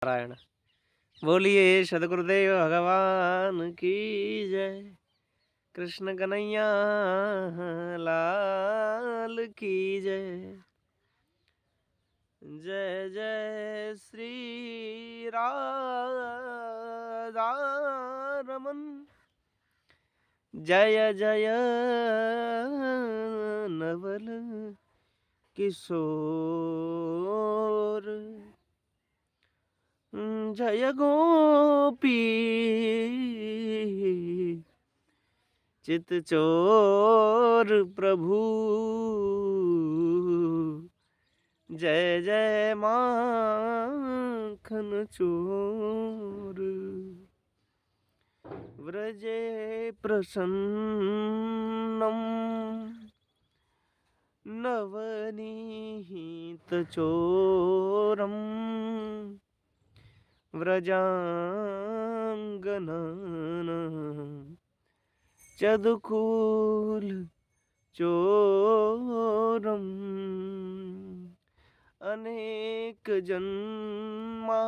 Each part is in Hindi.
नारायण। बोलिए सदगुरुदेव भगवान की जय। कृष्ण कन्हैया लाल की जय। जय जय श्री राधा रमन। जय जय नवल किशोर। जय गोपी चित चोर प्रभु। जय जय माखन चोर। व्रजे प्रसन्नम नवनीत चोरम। व्रजांगनन चदुकूल चोरम। अनेक जन्मा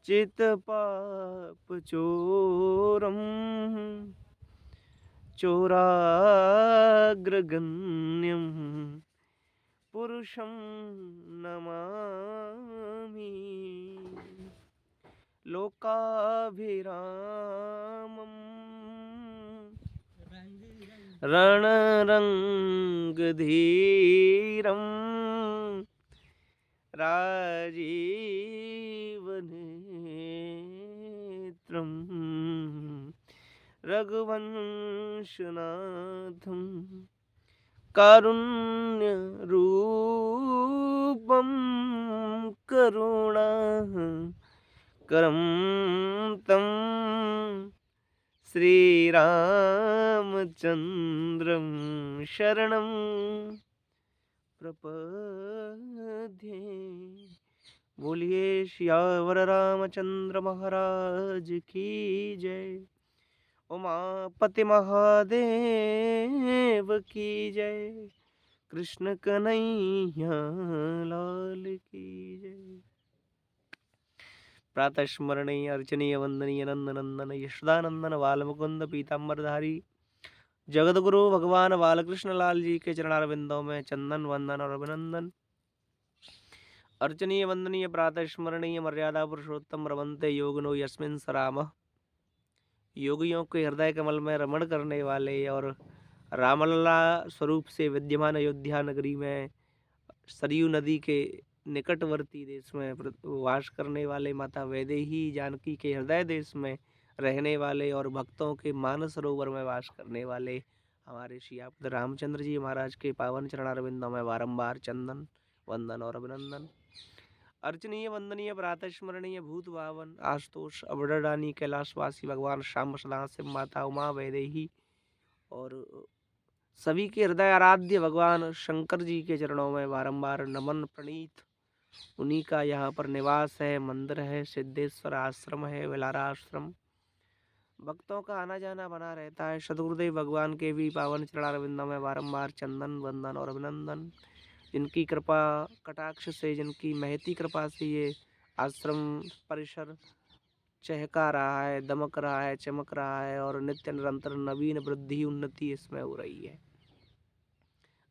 चित पाप चोरम। चोराग्रगण्यम पुरुषं नमामि। लोकाभिरामम् रणरङ्गधीरं राजीवनेत्रं रघुवंशनाथं कारुण्यरूपं करुणाकरं तं श्रीरामचन्द्रं शरणं प्रपद्ये। बोलिए सियावर रामचंद्र महाराज की जय। उमापति महादेव की जय। कृष्ण कन्हैया लाल की जय। प्रातः स्मरणीय अर्चनीय वंदनीय नंदनंदन यशोदानंदन बालमुकुंद पीताम्बरधारी जगतगुरु भगवान बालकृष्ण लाल जी के चरणारविंदों में चंदन वंदन और अभिनंदन। अर्चनीय वंदनीय प्रातः स्मरणीय मर्यादा पुरुषोत्तम रमन्ते योगिनो यस्मिन् सरामः। योगियों के हृदय कमल में रमण करने वाले और रामलला स्वरूप से विद्यमान अयोध्या नगरी में सरयू नदी के निकटवर्ती देश में वास करने वाले माता वैदेही जानकी के हृदय देश में रहने वाले और भक्तों के मानस सरोवर में वास करने वाले हमारे श्रीपद रामचंद्र जी महाराज के पावन चरणारविंदों में बारंबार चंदन वंदन और अभिनंदन। अर्चनीय वंदनीय प्रातः स्मरणीय भूत भावन आशुतोष अबड़ानी कैलाशवासी भगवान श्याम सदाशिव माता उमा वैदेही और सभी के हृदय आराध्य भगवान शंकर जी के चरणों में बारंबार नमन प्रणीत। उन्हीं का यहाँ पर निवास है, मंदिर है, सिद्धेश्वर आश्रम है, विलारा आश्रम। भक्तों का आना जाना बना रहता है। सदगुरुदेव भगवान के भी पावन चरणारविंदों में बारंबार चंदन वंदन और अभिनंदन। जिनकी कृपा कटाक्ष से, जिनकी महती कृपा से ये आश्रम परिसर चहका रहा है, दमक रहा है, चमक रहा है और नित्य निरंतर नवीन वृद्धि उन्नति इसमें हो रही है।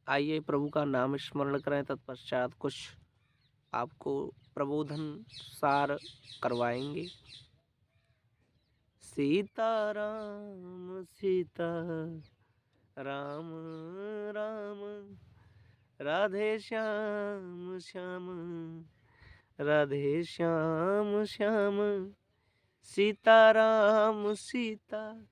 आइए प्रभु का नाम स्मरण करें, तत्पश्चात कुछ आपको प्रबोधन सार करवाएंगे। सीताराम सीता राम राम राधे श्याम श्याम राधे श्याम श्याम। सीताराम सीता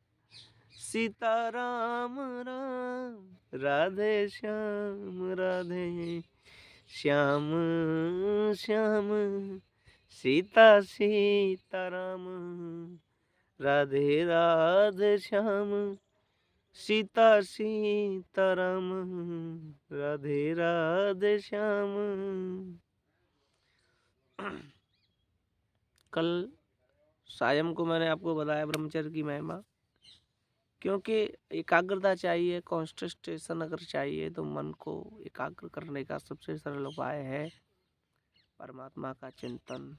सीताराम राम राधे श्याम श्याम श्याम। सीता सीताराम राधे राधे श्याम। सीता सीताराम राधे राधे श्याम। कल सायं को मैंने आपको बताया ब्रह्मचर्य की महिमा, क्योंकि एकाग्रता चाहिए, कॉन्संट्रेशन अगर चाहिए तो मन को एकाग्र करने का सबसे सरल उपाय है परमात्मा का चिंतन,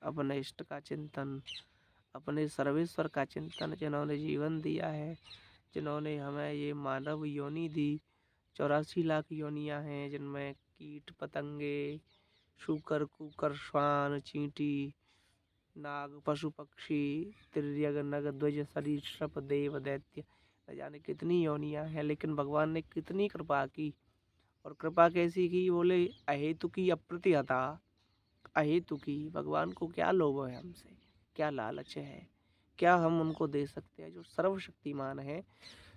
अपने इष्ट का चिंतन, अपने सर्वेश्वर का चिंतन, जिन्होंने जीवन दिया है, जिन्होंने हमें ये मानव योनि दी। 84 लाख योनियां हैं जिनमें कीट पतंगे, शूकर कूकर श्वान चींटी नाग पशु पक्षी तिर्यक नग ध्वज सरीसृप देव दैत्य, न जाने कितनी योनियां हैं। लेकिन भगवान ने कितनी कृपा की, और कृपा कैसी की, बोले अहेतु की अप्रतिहता। अहेतु की, भगवान को क्या लोभ है हमसे, क्या लालच है, क्या हम उनको दे सकते हैं। जो सर्वशक्तिमान है,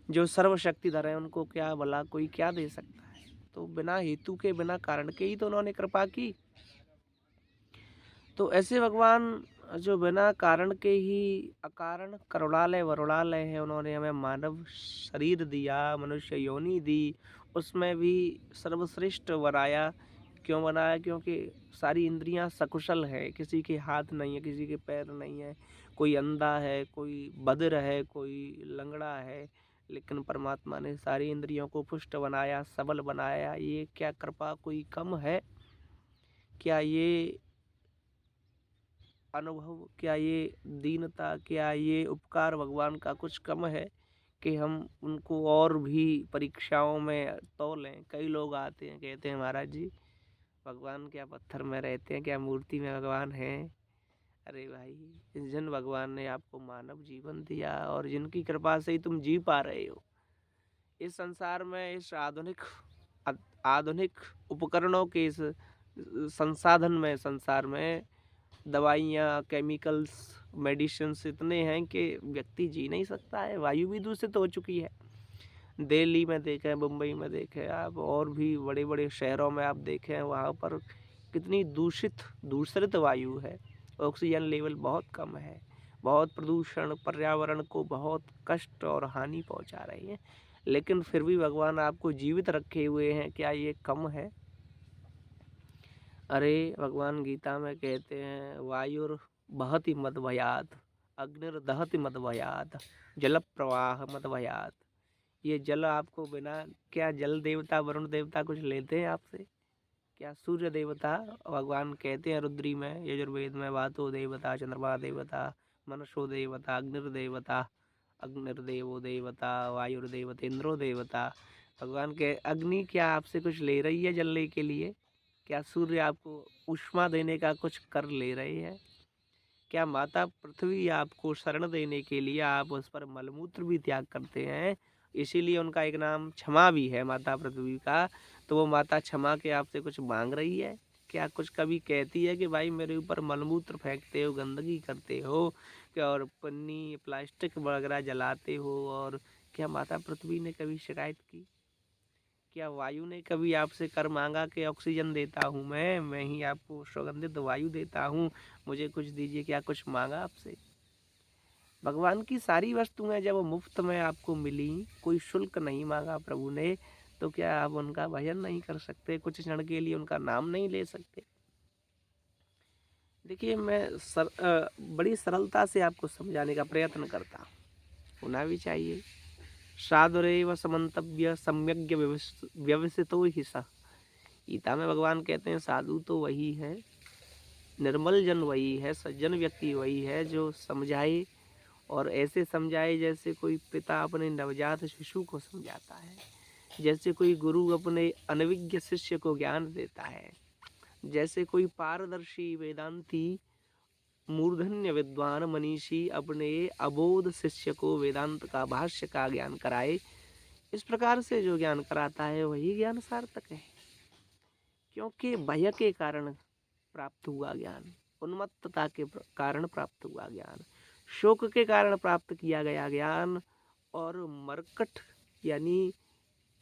जो सर्वशक्तिधर है, उनको क्या भला कोई क्या दे सकता है। तो बिना हेतु के, बिना कारण के ही तो उन्होंने कृपा की। तो ऐसे भगवान जो बिना कारण के ही अकारण करुणालय वरुणालय है, उन्होंने हमें मानव शरीर दिया, मनुष्य योनि दी, उसमें भी सर्वश्रेष्ठ बनाया। क्यों बनाया? क्योंकि सारी इंद्रियां सकुशल है, किसी के हाथ नहीं है, किसी के पैर नहीं है, कोई अंधा है, कोई बधिर है, कोई लंगड़ा है, लेकिन परमात्मा ने सारी इंद्रियों को पुष्ट बनाया, सबल बनाया। ये क्या कृपा कोई कम है? क्या ये अनुभव, क्या ये दीनता, क्या ये उपकार भगवान का कुछ कम है कि हम उनको और भी परीक्षाओं में तौलें? कई लोग आते हैं, कहते हैं महाराज जी भगवान क्या पत्थर में रहते हैं, क्या मूर्ति में भगवान है? अरे भाई, जिन भगवान ने आपको मानव जीवन दिया और जिनकी कृपा से ही तुम जी पा रहे हो इस संसार में, इस आधुनिक उपकरणों के इस संसाधन में, संसार में दवाइयाँ, केमिकल्स, मेडिसिन्स इतने हैं कि व्यक्ति जी नहीं सकता है। वायु भी दूषित हो चुकी है। दिल्ली में देखें, मुंबई में देखें आप, और भी बड़े बड़े शहरों में आप देखें, वहाँ पर कितनी दूषित वायु है। ऑक्सीजन लेवल बहुत कम है, बहुत प्रदूषण पर्यावरण को बहुत कष्ट और हानि पहुँचा रही है। लेकिन फिर भी भगवान आपको जीवित रखे हुए हैं, क्या ये कम है? अरे भगवान गीता में कहते हैं, वायुर बहति मद भयात, अग्निर्दहति मद भयात, जल प्रवाह मद भयात। ये जल आपको बिना, क्या जल देवता वरुण देवता कुछ लेते हैं आपसे? क्या सूर्य देवता, भगवान कहते हैं रुद्री में, यजुर्वेद में, वातो देवता, चंद्रमा देवता, मनसो देवता, अग्निर्देवता, अग्निर्देवो देवता, वायुर्देवता, इंद्रो देवता। भगवान के अग्नि क्या आपसे कुछ ले रही है जलने के लिए? क्या सूर्य आपको ऊष्मा देने का कुछ कर ले रहे हैं? क्या माता पृथ्वी आपको शरण देने के लिए आप उस पर मलमूत्र भी त्याग करते हैं? इसीलिए उनका एक नाम क्षमा भी है, माता पृथ्वी का। तो वो माता क्षमा के आपसे कुछ मांग रही है? क्या कुछ कभी कहती है कि भाई मेरे ऊपर मलमूत्र फेंकते हो, गंदगी करते हो, क्या और पन्नी प्लास्टिक वगैरह जलाते हो? और क्या माता पृथ्वी ने कभी शिकायत की? क्या वायु ने कभी आपसे कर मांगा कि ऑक्सीजन देता हूँ, मैं ही आपको सुगंधित वायु देता हूँ, मुझे कुछ दीजिए? क्या कुछ मांगा आपसे? भगवान की सारी वस्तुएं जब मुफ्त में आपको मिली, कोई शुल्क नहीं मांगा प्रभु ने, तो क्या आप उनका भजन नहीं कर सकते? कुछ क्षण के लिए उनका नाम नहीं ले सकते? देखिए, बड़ी सरलता से आपको समझाने का प्रयत्न करता हूँ, होना भी चाहिए। साधुरेव समन्तव्य सम्यग्य व्यवसितो ही सः। गीता में भगवान कहते हैं साधु तो वही है, निर्मल जन वही है, सज्जन व्यक्ति वही है जो समझाए, और ऐसे समझाए जैसे कोई पिता अपने नवजात शिशु को समझाता है, जैसे कोई गुरु अपने अनभिज्ञ शिष्य को ज्ञान देता है, जैसे कोई पारदर्शी वेदांती मूर्धन्य विद्वान मनीषी अपने अबोध शिष्य को वेदांत का भाष्य का ज्ञान कराए। इस प्रकार से जो ज्ञान कराता है वही ज्ञान सार्थक है, क्योंकि भय के कारण प्राप्त हुआ ज्ञान, उन्मत्तता के कारण प्राप्त हुआ ज्ञान, शोक के कारण प्राप्त किया गया ज्ञान, और मरकट यानी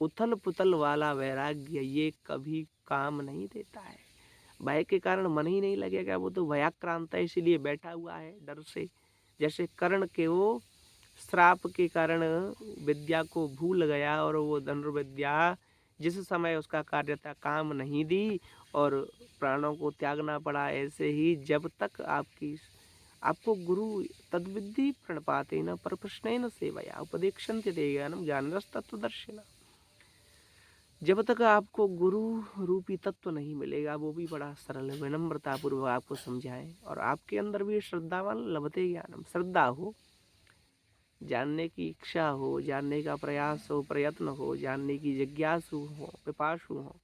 उथल पुथल वाला वैराग्य ये कभी काम नहीं देता है। भय के कारण मन ही नहीं लगेगा, वो तो भयाक्रांत है, इसीलिए बैठा हुआ है डर से। जैसे कर्ण के वो श्राप के कारण विद्या को भूल गया, और वो धनुर्विद्या जिस समय उसका कार्य था काम नहीं दी और प्राणों को त्यागना पड़ा। ऐसे ही जब तक आपको गुरु तद्विद्धि प्रणपाते न पर प्रश्न न सेवया उपदेक्षन्ते ते ज्ञानम ज्ञानरस तत्वदर्शिना। जब तक आपको गुरु रूपी तत्व नहीं मिलेगा, वो भी बड़ा सरल विनम्रता पूर्वक आपको समझाएं, और आपके अंदर भी श्रद्धावान लभते ज्ञानम, श्रद्धा हो, जानने की इच्छा हो, जानने का प्रयास हो, प्रयत्न हो, जानने की जिज्ञासु हो, पिपासु हो,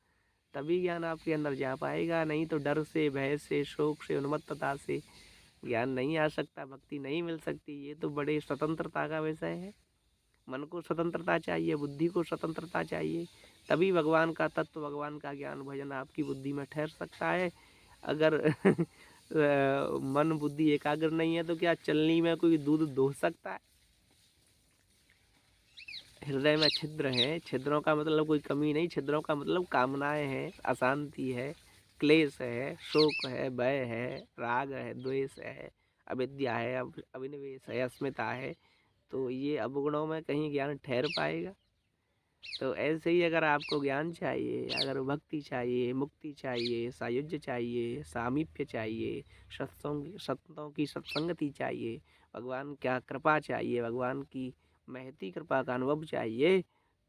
तभी ज्ञान आपके अंदर जा पाएगा। नहीं तो डर से, भय से, शोक से, उन्मत्तता से ज्ञान नहीं आ सकता, भक्ति नहीं मिल सकती। ये तो बड़े स्वतंत्रता का विषय है। मन को स्वतंत्रता चाहिए, बुद्धि को स्वतंत्रता चाहिए, तभी भगवान का तत्व, भगवान का ज्ञान भजन आपकी बुद्धि में ठहर सकता है। अगर मन बुद्धि एकाग्र नहीं है तो क्या चलनी में कोई दूध दोह सकता है? हृदय में छिद्र है, छिद्रों का मतलब कोई कमी नहीं, छिद्रों का मतलब कामनाएं हैं, अशांति है, क्लेश है, शोक है, भय है, राग है, द्वेष है, अविद्या है, अभिनिवेश है, अस्मिता है। तो ये अवगुणों में कहीं ज्ञान ठहर पाएगा? तो ऐसे ही अगर आपको ज्ञान चाहिए, अगर भक्ति चाहिए, मुक्ति चाहिए, सायुज्य चाहिए, सामीप्य चाहिए, सत्संतों की सत्संगति चाहिए, भगवान क्या कृपा चाहिए, भगवान की महती कृपा का अनुभव चाहिए,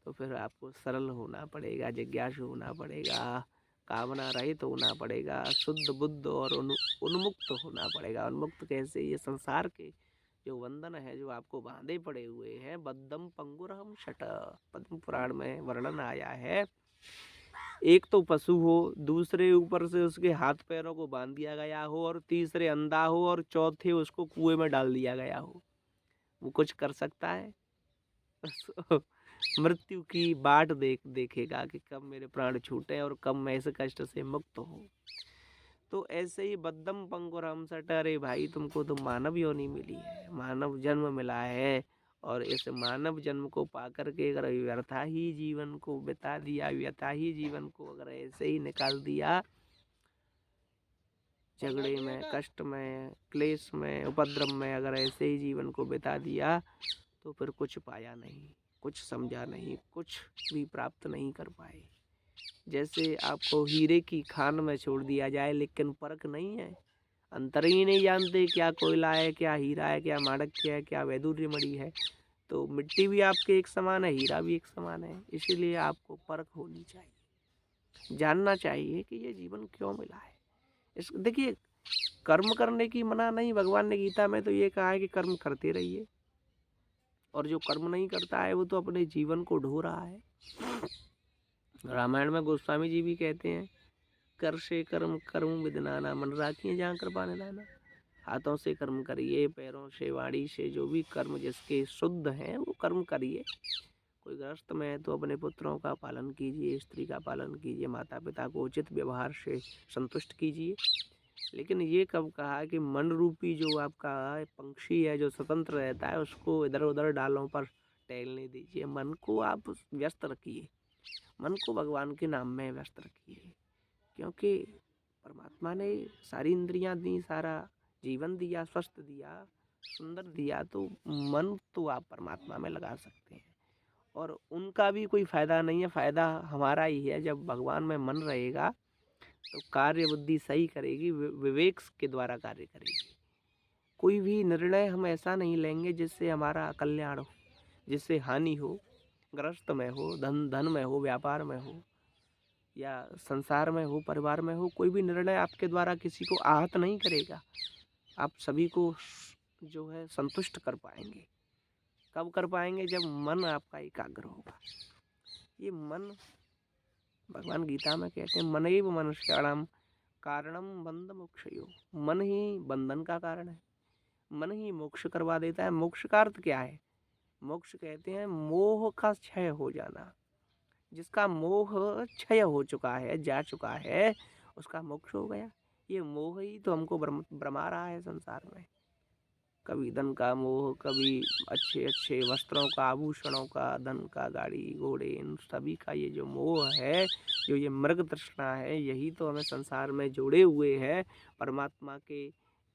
तो फिर आपको सरल होना पड़ेगा, जिज्ञासु होना पड़ेगा, कामना रहित होना पड़ेगा, शुद्ध बुद्ध और उन्मुक्त होना पड़ेगा। उन्मुक्त कैसे? ये संसार के जो बंधन है, जो आपको बांधे पड़े हुए हैं, बद्धम पंगुरहम शट, पद्म पुराण में वर्णन आया है। एक तो पशु हो, दूसरे ऊपर से उसके हाथ पैरों को बांध दिया गया हो, और तीसरे अंधा हो, और चौथे उसको कुएं में डाल दिया गया हो। वो कुछ कर सकता है? मृत्यु की बाट देखेगा कि कब मेरे प्राण छूटे और कब मैं इस कष्ट से मुक्त हूँ। तो ऐसे ही बद्धम पंगुरहम सट, अरे भाई तुमको तो मानव योनि मिली है, मानव जन्म मिला है, और इस मानव जन्म को पाकर के अगर व्यर्था ही जीवन को बिता दिया, व्यर्था ही जीवन को अगर ऐसे ही निकाल दिया, झगड़े में, कष्ट में, क्लेश में, उपद्रव में अगर ऐसे ही जीवन को बिता दिया, तो फिर कुछ पाया नहीं, कुछ समझा नहीं, कुछ भी प्राप्त नहीं कर पाए। जैसे आपको हीरे की खान में छोड़ दिया जाए, लेकिन परख नहीं है, अंतर ही नहीं जानते क्या कोयला है, क्या हीरा है, क्या माणिक्य है, क्या वैदुर्य मणि है। तो मिट्टी भी आपके एक समान है, हीरा भी एक समान है। इसीलिए आपको परख होनी चाहिए, जानना चाहिए कि ये जीवन क्यों मिला है। इस देखिए, कर्म करने की मना नहीं, भगवान ने गीता में तो ये कहा है कि कर्म करते रहिए, और जो कर्म नहीं करता है वो तो अपने जीवन को ढो रहा है। रामायण में गोस्वामी जी भी कहते हैं, कर से कर्म कर्म विदनाना, मन राखिए जहाँ कृपा निधाना। हाथों से कर्म करिए, पैरों से, वाणी से, जो भी कर्म जिसके शुद्ध हैं वो कर्म करिए। कोई गृहस्थ में है तो अपने पुत्रों का पालन कीजिए, स्त्री का पालन कीजिए, माता पिता को उचित व्यवहार से संतुष्ट कीजिए। लेकिन ये कब कहा कि मन रूपी जो आपका पंक्षी है, जो स्वतंत्र रहता है, उसको इधर उधर डालों पर टहलने दीजिए। मन को आप व्यस्त रखिए, मन को भगवान के नाम में व्यस्त रखिए, क्योंकि परमात्मा ने सारी इंद्रियां दी, सारा जीवन दिया, स्वस्थ दिया, सुंदर दिया, तो मन तो आप परमात्मा में लगा सकते हैं, और उनका भी कोई फायदा नहीं है, फायदा हमारा ही है। जब भगवान में मन रहेगा तो कार्य बुद्धि सही करेगी, विवेक के द्वारा कार्य करेगी। कोई भी निर्णय हम ऐसा नहीं लेंगे जिससे हमारा कल्याण हो, जिससे हानि हो, ग्रस्त में हो, धन में हो, व्यापार में हो, या संसार में हो, परिवार में हो। कोई भी निर्णय आपके द्वारा किसी को आहत नहीं करेगा। आप सभी को जो है संतुष्ट कर पाएंगे। कब कर पाएंगे? जब मन आपका एकाग्र होगा। ये मन, भगवान गीता में कहते हैं, मनैव मनुष्याणाम कारणम बंध मोक्षयो, मन ही बंधन का कारण है, मन ही मोक्ष करवा देता है। मोक्ष का अर्थ क्या है? मोक्ष कहते हैं मोह का क्षय हो जाना। जिसका मोह क्षय हो चुका है, जा चुका है, उसका मोक्ष हो गया। ये मोह ही तो हमको भ्रमा रहा है संसार में। कभी धन का मोह, कभी अच्छे अच्छे वस्त्रों का, आभूषणों का, धन का, गाड़ी घोड़े, इन सभी का ये जो मोह है, जो ये मृग तृष्णा है, यही तो हमें संसार में जोड़े हुए है परमात्मा के।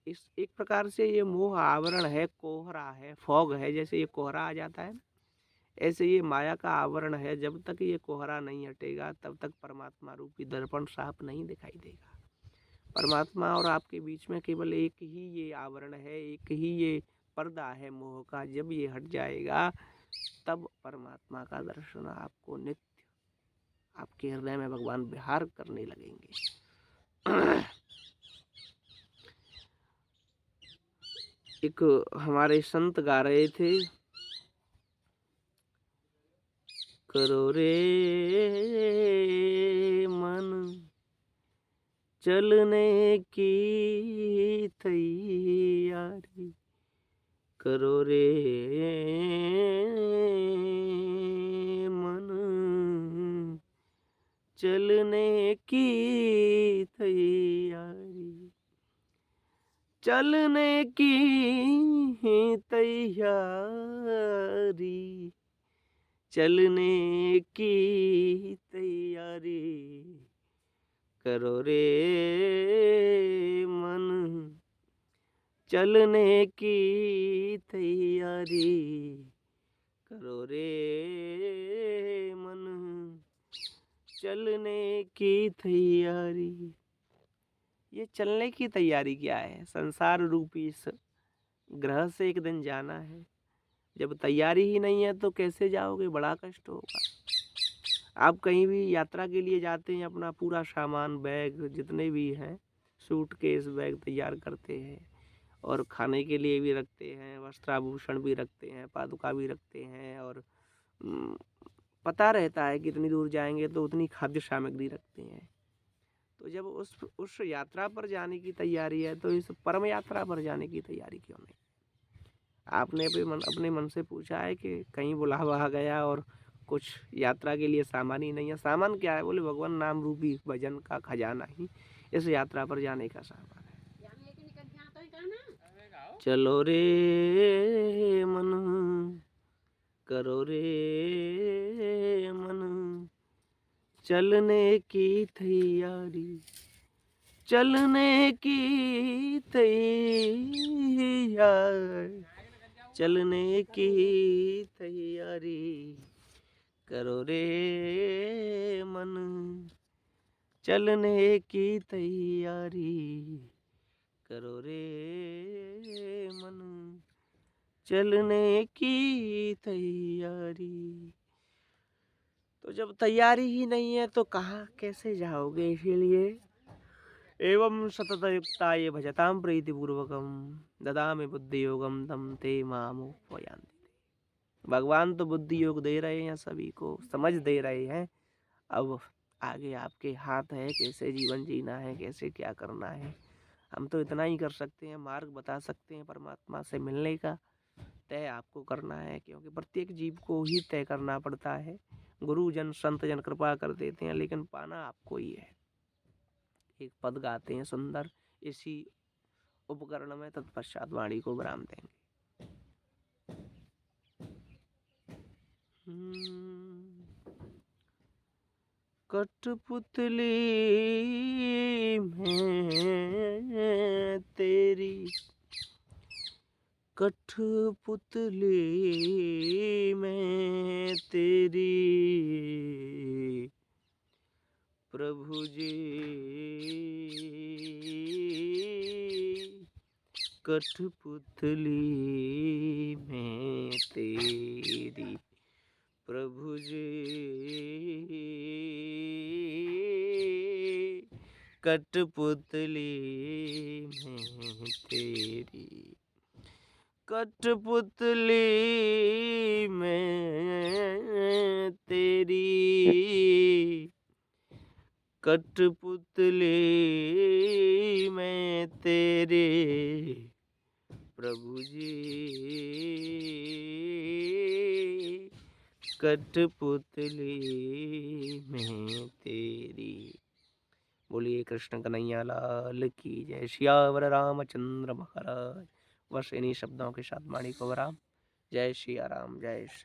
इस एक प्रकार से ये मोह आवरण है, कोहरा है, फॉग है। जैसे ये कोहरा आ जाता है, ऐसे ये माया का आवरण है। जब तक ये कोहरा नहीं हटेगा, तब तक परमात्मा रूपी दर्पण साफ नहीं दिखाई देगा। परमात्मा और आपके बीच में केवल एक ही ये आवरण है, एक ही ये पर्दा है मोह का। जब ये हट जाएगा, तब परमात्मा का दर्शन आपको नित्य आपके हृदय में भगवान विहार करने लगेंगे। एक हमारे संत गा रहे थे, करो रे मन चलने की तैयारी, करो रे मन चलने की तैयारी, चलने की तैयारी, चलने की तैयारी, करो रे मन चलने की तैयारी, करो रे मन चलने की तैयारी। ये चलने की तैयारी क्या है? संसार रूपी इस ग्रह से एक दिन जाना है। जब तैयारी ही नहीं है तो कैसे जाओगे? बड़ा कष्ट होगा। आप कहीं भी यात्रा के लिए जाते हैं, अपना पूरा सामान, बैग जितने भी हैं, सूटकेस बैग तैयार करते हैं और खाने के लिए भी रखते हैं, वस्त्राभूषण भी रखते हैं, पादुका भी रखते हैं और पता रहता है कि इतनी दूर जाएंगे तो उतनी खाद्य सामग्री रखते हैं। तो जब उस यात्रा पर जाने की तैयारी है तो इस परम यात्रा पर जाने की तैयारी क्यों नहीं? आपने अपने मन से पूछा है कि कहीं बुलावा आ गया और कुछ यात्रा के लिए सामान ही नहीं है? सामान क्या है? बोले भगवान नाम रूपी भजन का खजाना ही इस यात्रा पर जाने का सामान है। चलो रे मन करो रे मन चलने की तैयारी, चलने की तैयारी, चलने की तैयारी, करो रे मन चलने की तैयारी, करो रे मन चलने की तैयारी। तो जब तैयारी ही नहीं है तो कहाँ कैसे जाओगे? इसीलिए एवं सततयुक्ताये भजतां प्रीतिपूर्वकं ददामि बुद्धि योगम तम ते मामुपयान्ति। भगवान तो बुद्धि योग दे रहे हैं, सभी को समझ दे रहे हैं। अब आगे आपके हाथ है, कैसे जीवन जीना है, कैसे क्या करना है। हम तो इतना ही कर सकते हैं, मार्ग बता सकते हैं। परमात्मा से मिलने का तय आपको करना है, क्योंकि प्रत्येक जीव को ही तय करना पड़ता है। गुरुजन संतजन कृपा कर देते हैं, लेकिन पाना आपको ही है। एक पद गाते हैं सुंदर इसी उपकरण में, तत्पश्चात वाणी को विराम देंगे। कठपुतली में तेरी, कठपुतली में तेरी प्रभु जी, कठपुतली में तेरी प्रभु जी, कठपुतली में तेरी, कठपुतली में तेरी, कठपुतली में तेरे प्रभु जी, कठपुतली में तेरी। बोलिए कृष्ण कन्हैया लाल की जय। सियावर रामचंद्र महाराज। बस इन्हीं शब्दों के साथ वाणी को विराम। जय सिया राम, जय श्री